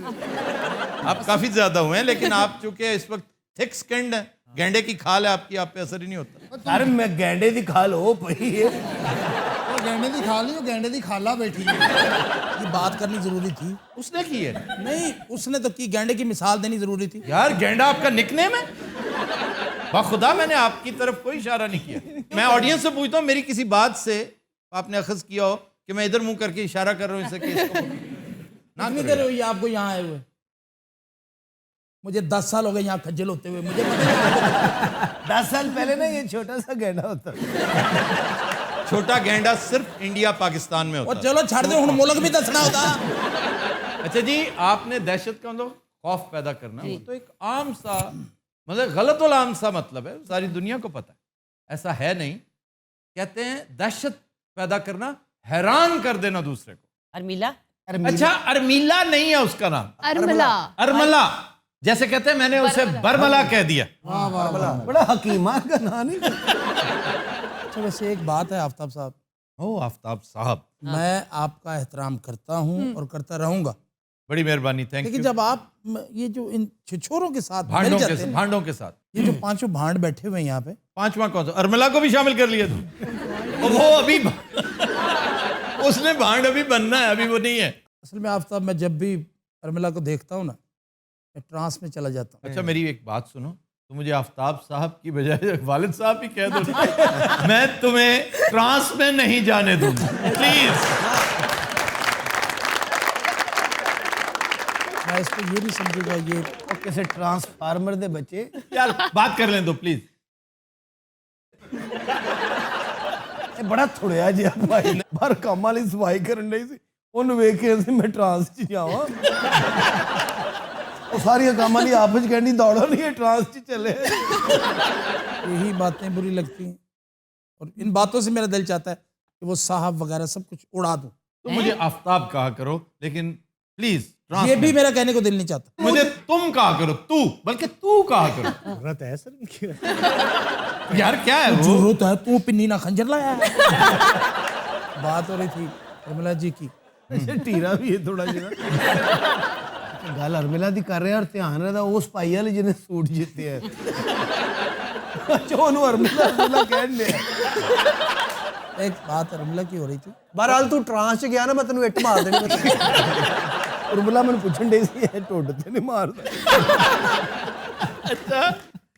आप काफी ज्यादा हुए हैं, लेकिन आप चूंकि इस वक्त थिक स्किन्ड है, गेंडे की खाल है आपकी, आप पे असर ही नहीं होता। यार मैं गैंडे दी खाल हो पई है वो गैंडे दी खाल नहीं, वो गैंडे दी खाला बैठी है। ये बात करनी जरूरी थी। उसने की है नहीं, उसने तो की, गैंडे की मिसाल देनी जरूरी थी। यार, गेंडा आपका निकनेम है? बाखुदा मैंने आपकी तरफ कोई इशारा नहीं किया। मैं ऑडियंस से पूछता हूँ, मेरी किसी बात से आपने अखज़ किया हो कि मैं इधर मुंह करके इशारा कर रहा हूँ इससे कि इसको ना नहीं कर रहे हो ये आपको यहाँ आए हुए? मुझे 10 साल हो गए यहाँ खज्जल होते हुए, मुझे 10 साल पहले ना ये छोटा सा गैंडा होता। छोटा गेंडा सिर्फ इंडिया पाकिस्तान में होता और चलो छाड़ दो, हुण मुल्क भी दसना होता। अच्छा जी, आपने दहशत का मतलब खौफ पैदा करना, वो तो एक आम सा मतलब गलत और आम सा मतलब है, सारी दुनिया को पता है। ऐसा है नहीं। कहते हैं दहशत पैदा करना, हैरान कर देना दूसरे को। अरमीला अच्छा, अरमीला नहीं है उसका नाम, अरमला। अरमला। जैसे कहते हैं मैंने उसे बरमला कह दिया। बड़ा हकीमा का नाम नहीं। अच्छा वैसे एक बात है आफ्ताब साहब, ओ आफ्ताब साहब, मैं आपका एहतराम करता हूँ और करता रहूंगा, बड़ी मेहरबानी, थैंक लेकिन यू। जब आप ये जो इन छिछोरों के साथ मिल भांडों जाते के हैं, भांडों के साथ, ये जो पांचों भांड बैठे हुए हैं यहाँ पे, पांचवा कौन सा? अरमला को भी शामिल कर लिया तू? वो अभी उसने भांड अभी बनना है, अभी वो नहीं है। असल में आफ्ताब मैं जब भी अरमिला को देखता हूँ ना, मैं ट्रांस में चला जाता हूँ। अच्छा मेरी एक बात सुनो, तो मुझे आफ्ताब साहब की बजाय वालिद साहब भी कह दो। मैं तुम्हें ट्रांस में नहीं जाने दूंगा, प्लीज। मैं इसको ये नहीं समझूंगा ये किसी ट्रांसफार्मर दे बच्चे। यार बात कर लें दो प्लीज। ਇਹ ਬੜਾ ਥੁੜਿਆ ਜਿਹਾ ਭਾਈ ਨੇ ਬਾਹਰ ਕੰਮ ਵਾਲੀ ਸਫਾਈ ਕਰਨ ਲਈ ਸੀ, ਉਹਨੂੰ ਵੇਖ ਕੇ ਅਸੀਂ ਮੈਂ ਟਰਾਂਸ 'ਚ ਜਾਵਾਂ। ਉਹ ਸਾਰੀਆਂ ਕੰਮ ਵਾਲੀ ਆਪਸ 'ਚ ਕਹਿੰਦੀ ਦੌੜੋ ਨਹੀਂ, ਇਹ ਟਰਾਂਸ 'ਚ ਚੱਲੇ। यही बातें बुरी लगती हैं और इन बातों से मेरा दिल चाहता है कि वो साहब वगैरह सब कुछ उड़ा दूं। तुम मुझे आफ्ताब कहा करो, लेकिन प्लीज ये भी मेरा कहने को दिल नहीं चाहता। मुझे तुम कहा करो, तू, बल्कि तू कहा करो। जरूरत है सर इनकी। यार क्या है वो? जरूरत है, तू पिन्नी ना खंजर लाया। बात हो रही थी अरमिला जी की। ਢੀਰਾ ਵੀ ਹੈ ਥੋੜਾ ਜਿਹਾ। ਗੱਲ ਅਰਮਿਲਾ ਦੀ ਕਰ ਰਿਹਾ, ਔਰ ਧਿਆਨ ਰਹਦਾ ਉਸ ਭਾਈ ਵਾਲੇ ਜਿਹਨੇ ਸੂਟ ਜਿੱਤਿਆ। ਜੋ ਉਹਨੂੰ ਅਰਮਿਲਾ ਕਹਿਣ ਲਿਆ। एक बात अरमिला की हो रही थी। ਬਹਰਾਲ ਤੂੰ ਟਰਾਂਸ 'ਚ ਗਿਆ ਨਾ, ਮੈਂ ਤੈਨੂੰ ਇੱਟ ਮਾਰ ਦੇਣੀ। ਅਰਮਿਲਾ ਮੈਨੂੰ ਪੁੱਛਣ ਡਈ ਸੀ ਇਹ ਢੁੱਡ ਤੇ ਨਹੀਂ ਮਾਰਦਾ। अच्छा,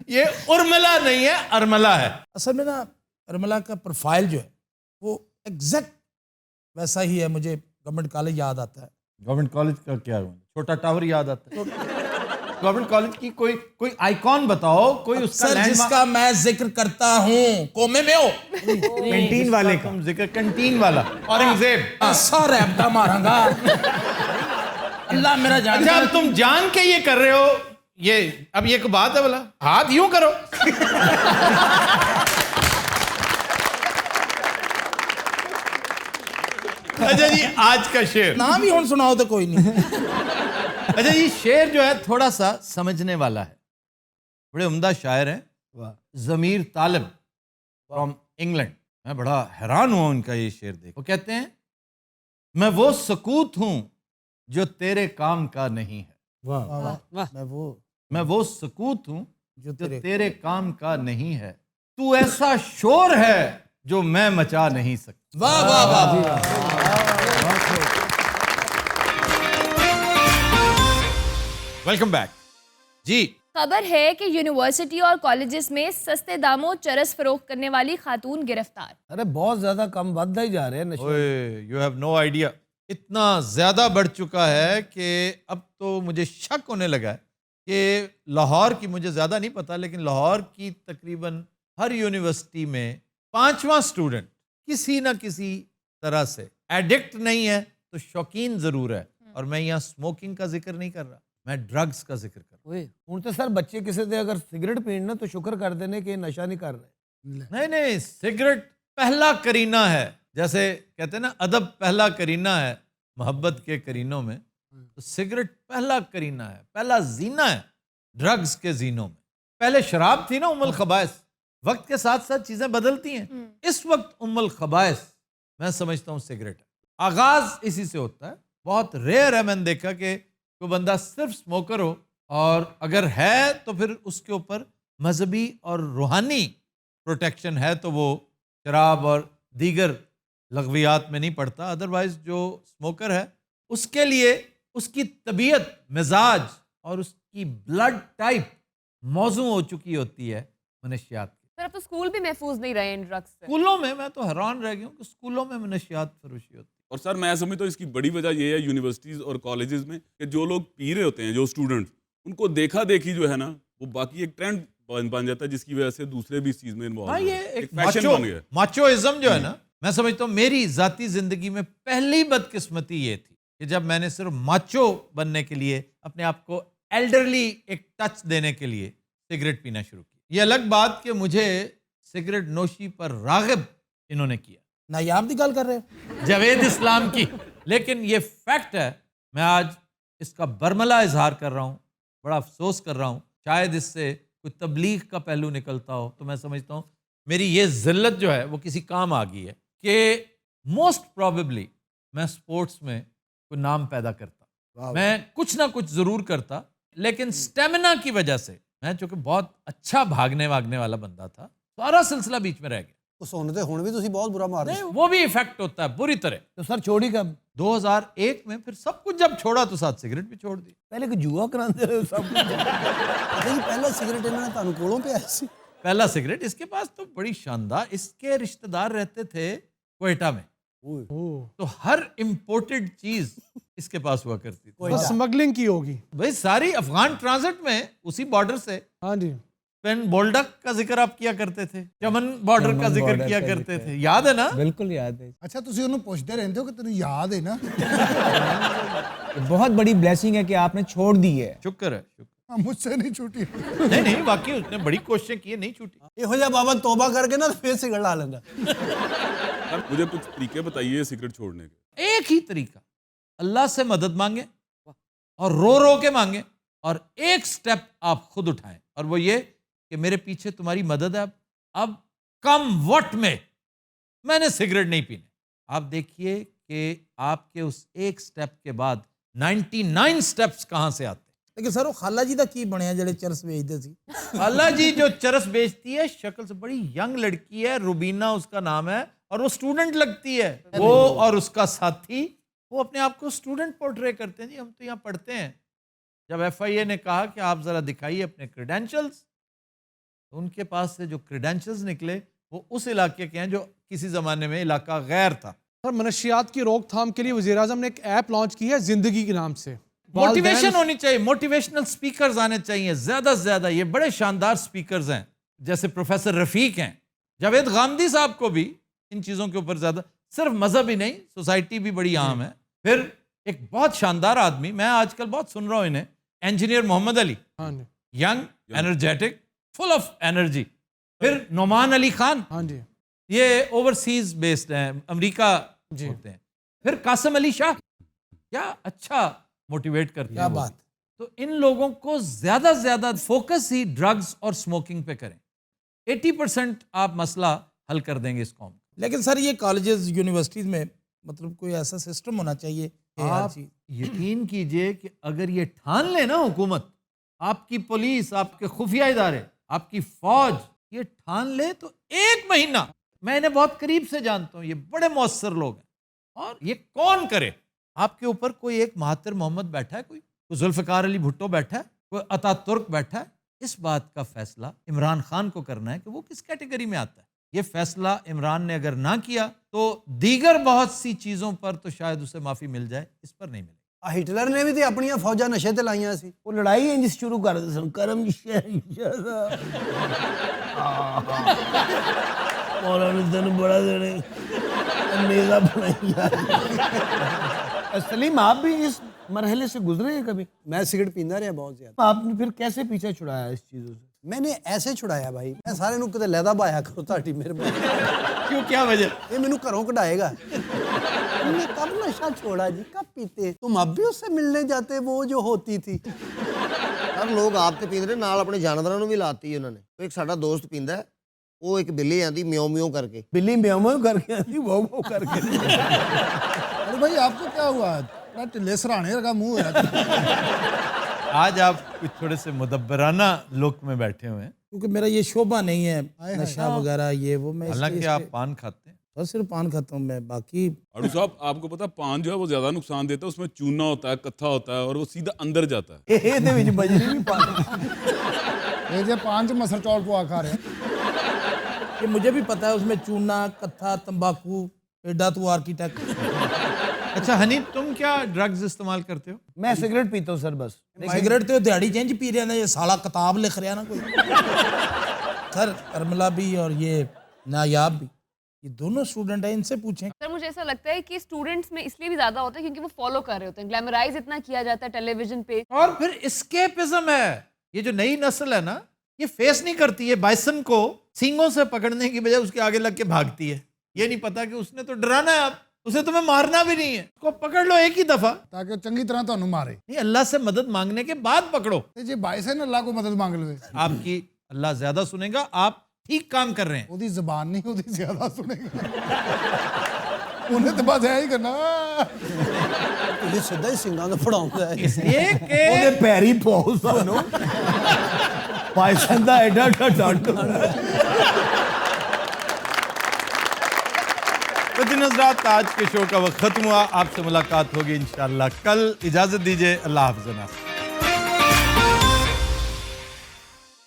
ये उर्मिला नहीं है, अरमला है। असल में ना अरमिला का प्रोफाइल जो है वो एग्जैक्ट वैसा ही है। मुझे गवर्नमेंट कॉलेज याद आता है। गवर्नमेंट कॉलेज का क्या है? छोटा टावर याद आता है। गवर्नमेंट कॉलेज की कोई आइकॉन बताओ, कोई उसका सर लैंडमार्क। जिसका मैं जिक्र करता हूँ कोमे में हो, कैंटीन वाले का तुम जिक्र कैंटीन वाला औरंगजेब। ऐसा रैपटा मारूंगा अल्लाह मेरा जान। अच्छा, अब तुम जान के ये कर रहे हो, ये अब ये कोई बात है? बोला हाथ यूं करो। अच्छा जी, आज का शेर नाम ही हुन सुनाओ तो कोई नहीं। अच्छा जी, शेर जो है थोड़ा सा समझने वाला है। बड़े उम्दा शायर हैं, ज़मीर तालिब फ्रॉम इंग्लैंड। मैं बड़ा हैरान हुआ उनका ये शेर देख। वो कहते हैं, मैं वो सकूत हूं जो तेरे काम का नहीं है। मैं वो सकूत हूं जो तेरे काम का नहीं है। तू ऐसा शोर है जो मैं मचा नहीं सकता। वाह वाह वाह। वेलकम बैक जी। खबर है कि यूनिवर्सिटी और कॉलेजेस में सस्ते दामों चरस फरोख्त करने वाली खातून गिरफ्तार। अरे बहुत ज्यादा कम बढ़ता ही जा रहे हैं नशे। यू हैव नो आइडिया, इतना ज्यादा बढ़ चुका है कि अब तो मुझे शक होने लगा है कि लाहौर की, मुझे ज्यादा नहीं पता, लेकिन लाहौर की तकरीबन हर यूनिवर्सिटी में 5वां स्टूडेंट किसी ना किसी तरह से एडिक्ट नहीं है तो शौकीन जरूर है। और मैं यहाँ स्मोकिंग का जिक्र नहीं कर रहा, मैं ड्रग्स का जिक्र कर रहा हूँ। ਹੁਣ ਤਾਂ ਸਰ ਬੱਚੇ ਕਿਸੇ ਦੇ ਅਗਰ ਸਿਗਰਟ ਪੀਣ ਨਾ ਤਾਂ ਸ਼ੁਕਰ ਕਰਦੇ ਨੇ ਕਿ ਨਸ਼ਾ ਨਹੀਂ ਕਰ ਰਹੇ। नहीं नहीं, सिगरेट पहला करीना है। जैसे कहते हैं ना, अदब पहला करीना है मोहब्बत के करीनों में, तो सिगरेट पहला करीना है, पहला जीना है ड्रग्स के जीनों में। पहले शराब थी ना उम्मुल खबाइस, वक्त के साथ साथ चीजें बदलती हैं। इस वक्त उम्मुल खबाइस मैं समझता हूँ सिगरेट है। आगाज इसी से होता है। बहुत रेयर है मैंने देखा कि कोई बंदा सिर्फ स्मोकर हो, और अगर है तो फिर उसके ऊपर मजहबी और रूहानी प्रोटेक्शन है तो वो शराब और दीगर लग़वियात में नहीं पड़ता। अदरवाइज जो स्मोकर है उसके लिए उसकी तबीयत, मिजाज और उसकी ब्लड टाइप मौजू हो चुकी होती है मनशियात की। सर अब तो स्कूल भी महफूज नहीं रहे इन ड्रग्स से। स्कूलों में मैं तो हैरान रह गया हूँ कि स्कूलों में मनशियात फरोशी होती है। और सर मैं समझता हूँ इसकी बड़ी वजह ये है यूनिवर्सिटीज़ और कॉलेजेस में कि जो लोग पी रहे होते हैं, जो स्टूडेंट्स, उनको देखा देखी जो है ना, वो बाकी एक ट्रेंड बन जाता है जिसकी वजह से दूसरे भी इस चीज़ में इन्वॉल्व हाँ, हो ये जाते हैं। एक फैशन बन गया है। माचोइज्म जो है ना, मैं समझता हूँ मेरी जाती जिंदगी में पहली बदकिस्मती ये थी कि जब मैंने सिर्फ माचो बनने के लिए, अपने आप को एल्डरली एक टच देने के लिए सिगरेट पीना शुरू किया। ये अलग बात कि मुझे सिगरेट नोशी पर रागिब इन्होंने किया, नायाब की गल कर रहे हो, जावेद इस्लाम की। लेकिन ये फैक्ट है, मैं आज इसका बरमला इजहार कर रहा हूँ, बड़ा अफसोस कर रहा हूँ। शायद इससे कोई तबलीग का पहलू निकलता हो तो मैं समझता हूँ मेरी ये जिल्लत जो है वो किसी काम आ गई है कि मोस्ट प्रॉबेबली मैं स्पोर्ट्स में कोई नाम पैदा करता, मैं कुछ ना कुछ ज़रूर करता, लेकिन स्टेमिना की वजह से, मैं चूँकि बहुत अच्छा भागने वाला बंदा था, सारा सिलसिला बीच में रह गया। ਉਹ ਸੁਣਦੇ ਹੁਣ ਵੀ ਤੁਸੀਂ बहुत बुरा मार रहे नहीं, वो भी इफेक्ट होता है बुरी तरह। तो सर छोड़ी कब? 2001 में फिर सब कुछ जब छोड़ा तो साथ सिगरेट भी छोड़ दी। पहले कोई जुआ कराते रहे हो सब कुछ। अच्छा जी, पहला सिगरेट इन्होंने ਤੁਹਾਨੂੰ ਕੋਲੋਂ ਪਿਆ ਸੀ? पहला सिगरेट इसके पास तो बड़ी शानदार, इसके रिश्तेदार रहते थे क्वेटा में, तो हर इंपोर्टेड चीज इसके पास हुआ करती थी। बस स्मगलिंग की होगी भाई सारी अफगान ट्रांजिट में उसी बॉर्डर से। हाँ जी, पेन बोल्डक का जिक्र आप किया करते थे, चमन बॉर्डर का जिक्र किया करते थे, याद है ना? बिल्कुल याद है। ਅੱਛਾ ਤੁਸੀਂ ਉਹਨੂੰ ਪੁੱਛਦੇ ਰਹਿੰਦੇ ਹੋ ਕਿ ਤੈਨੂੰ ਯਾਦ ਹੈ ਨਾ? बहुत बड़ी ब्लेसिंग है कि आपने छोड़ दी है। शुक्र है, शुक्र। हाँ, मुझसे नहीं छूटी। नहीं वाकई उसने बड़ी कोशिशें की, नहीं छूटी। ਇਹੋ ਜਿਹਾ ਬਾਬਾ तौबा करके ना फिर सिगरेट ला लेंदा। सर मुझे कुछ तरीके बताइए सिगरेट छोड़ने के। एक ही तरीका, अल्लाह से मदद मांगे और रो के मांगे, और एक स्टेप आप खुद उठाएं, और वो ये कि मेरे पीछे तुम्हारी मदद है। अब कम वट में मैंने सिगरेट नहीं पीने। आप देखिए कि आपके उस एक स्टेप के बाद 99 स्टेप्स कहां से आते हैं। लेकिन सर वो खाला जी का की बनया ਜਿਹੜੇ ਚਰਸ ਵੇਚਦੇ ਸੀ? खाला जी जो चरस बेचती है, शक्ल से बड़ी यंग लड़की है, रुबीना उसका नाम है, और वो स्टूडेंट लगती है। वो और उसका साथी वो अपने आप को स्टूडेंट पोर्ट्रे करते हैं। जी हम तो यहाँ पढ़ते हैं। जब FIA ने कहा कि आप ज़रा दिखाइए अपने क्रेडेंशियल्स, तो उनके पास से जो क्रेडेंशियल्स निकले वो उस इलाके के हैं जो किसी ज़माने में इलाका गैर था। सर मनशियात की रोकथाम के लिए वज़ीर-ए-आज़म ने एक ऐप लॉन्च की है जिंदगी के नाम से। मोटिवेशन होनी चाहिए, मोटिवेशनल स्पीकर्स आने चाहिए ज़्यादा से ज़्यादा। ये बड़े शानदार स्पीकर्स हैं, जैसे प्रोफेसर रफ़ीक हैं, जावेद गामदी साहब को भी इन चीज़ों के ऊपर ज़्यादा, सिर्फ मज़हब ही नहीं, सोसाइटी भी बड़ी आम है। फिर एक बहुत शानदार आदमी, मैं आजकल बहुत सुन रहा हूँ इन्हें, इंजीनियर मोहम्मद अली, हाँ जी, young, energetic, full of energy. फिर नोमान अली खान, हाँ जी, ये ओवरसीज बेस्ड हैं, अमेरिका होते हैं। फिर कासिम अली शाह, क्या अच्छा मोटिवेट करते क्या हैं वो। बात। तो इन लोगों को ज्यादा से ज्यादा फोकस ही ड्रग्स और स्मोकिंग पे करें। 80% आप मसला हल कर देंगे इस कौम। लेकिन सर ये कॉलेजेस यूनिवर्सिटीज में मतलब कोई ऐसा सिस्टम होना चाहिए कि हर आप चीज। यकीन कीजिए कि अगर ये ठान ले ना हुकूमत, आपकी पुलिस, आपके खुफिया इदारे, आपकी फौज, ये ठान ले तो 1 महीना, मैं इन्हें बहुत करीब से जानता हूँ, ये बड़े मौसर लोग हैं, और ये कौन करे। आपके ऊपर कोई एक महातिर मोहम्मद बैठा है, कोई जुल्फ़िकार अली भुट्टो बैठा है, कोई अतातुर्क बैठा है। इस बात का फैसला इमरान खान को करना है कि वो किस कैटेगरी में आता है। ये फैसला इमरान ने अगर ना किया तो दीगर बहुत सी चीज़ों पर तो शायद उसे माफ़ी मिल जाए, इस पर नहीं मिलेगी। हिटलर ने भी तो अपनी फौजा नशे ते लाइयां सी। वो लड़ाई इंज शुरू कर दे सन करम मौलाना दिन बड़ा देने नेज़ा बनाई। सलीम आप भी इस मरहले से गुजरे हैं कभी? मैं सिगरेट पींदा रहा बहुत ज्यादा। आपने फिर कैसे पीछा छुड़ाया इस चीज़ों से? मैंने ऐसे छुड़ाया भाई, मैं सारे नूं किते लैदा भाया करो ताड़ी मेरे क्यों, क्या वजह? ये मैनू घरों कढ़ाएगा। तुमने कब नशा छोड़ा जी, कब पीते? तुम अब भी उससे मिलने जाते वो जो होती थी। ਸਰ ਲੋਕ ਆਪ ਤੇ ਪੀਂਦੇ ਨੇ ਨਾਲ ਆਪਣੇ ਜਾਨਵਰਾਂ ਨੂੰ ਵੀ ਲਾਤੀ ਉਹਨਾਂ ਨੇ। ਇੱਕ ਸਾਡਾ ਦੋਸਤ ਪੀਂਦਾ ਹੈ, ਉਹ ਇੱਕ ਬਿੱਲੀ ਆਂਦੀ ਮਿਓ ਮਿਓ ਕਰਕੇ। बिल्ली म्याऊ करके आती वो करके। अरे भाई आपको क्या हुआ? बड़ा टिल्ले सराहने लगा मुंह है। आज आप कुछ थोड़े से मुदब्बराना लुक में बैठे हुए हैं, क्योंकि मेरा ये शोभा नहीं है नशा वगैरह ये वो। मैं हालांकि आप पान खाते हैं। बस सिर्फ पान खाता हूँ मैं, बाकी आड़ू साहब आपको पता है पान जो है वो ज्यादा नुकसान देता है, उसमें चूना होता है, कत्था होता है और वो सीधा अंदर जाता है। ਇਹਦੇ ਵਿੱਚ ਬਜਰੀ ਵੀ ਪਾ ਇਹ ਜੇ ਪਾਨ ਚ ਮਸਰ ਚੌਲ ਪਵਾ ਖਾ ਰਹੇ। ये मुझे भी पता है उसमें चूना, कत्था, तंबाकू, एडा तू आर्किटेक्ट। अच्छा हनीफ, तुम क्या ड्रग्स इस्तेमाल करते हो? मैं सिगरेट पीता हूँ सर बस। सिगरेट तो दिहाड़ी चेंज पी रहे हैं, ये साला किताब लिख रहा ना कोई। सर करमला भी और ये नायाब भी, ये दोनों स्टूडेंट हैं, इनसे पूछें। सर मुझे ऐसा लगता है कि स्टूडेंट्स में इसलिए भी ज्यादा होता है क्योंकि वो फॉलो कर रहे होते हैं, ग्लैमराइज इतना किया जाता है टेलीविजन पे। और फिर एस्केपिज्म है। ये जो नई नस्ल है ना, ये फेस नहीं करती है बाइसन को सींगों से पकड़ने की बजाय उसके आगे लग के भागती है। ये नहीं पता कि उसने तो डराना है, आप उसे तुम्हें मारना भी नहीं है, उसको पकड़ लो एक ही दफा ताकि चंगी तरह ਤੁਹਾਨੂੰ मारे। नहीं, अल्लाह से मदद मांगने के बाद पकड़ो। ਤੇ ਜੇ ਬਾਇਸਨ ਅੱਲਾਹ ਕੋ ਮਦਦ ਮੰਗ ਲਵੇ आपकी अल्लाह ज्यादा सुनेगा, आप ठीक काम कर रहे हैं। ਉਹਦੀ ਜ਼ਬਾਨ ਨਹੀਂ ਉਹਦੀ ਜ਼ਿਆਦਾ ਸੁਣੇਗਾ। ਉਹਨੇ ਤਾਂ ਬਸ ਐ ਹੀ ਕਰਨਾ। ਇਹ ਸਿੱਧਾ ਹੀ ਸਿੰਘਾਂ ਦਾ ਫੜਾਉਂਦਾ ਹੈ। इसलिए कि ਉਹਦੇ ਪੈਰੀ ਪਾਉ ਸਾਨੂੰ। ਬਾਇਸਨ ਦਾ ਐਡਾ ਐਡਾ ਡੰਡ। तो दिन हज़रात, आज के शो का वक्त खत्म हुआ। आपसे मुलाकात होगी इंशाअल्लाह कल। इजाजत दीजिए, अल्लाह हाफ़िज़।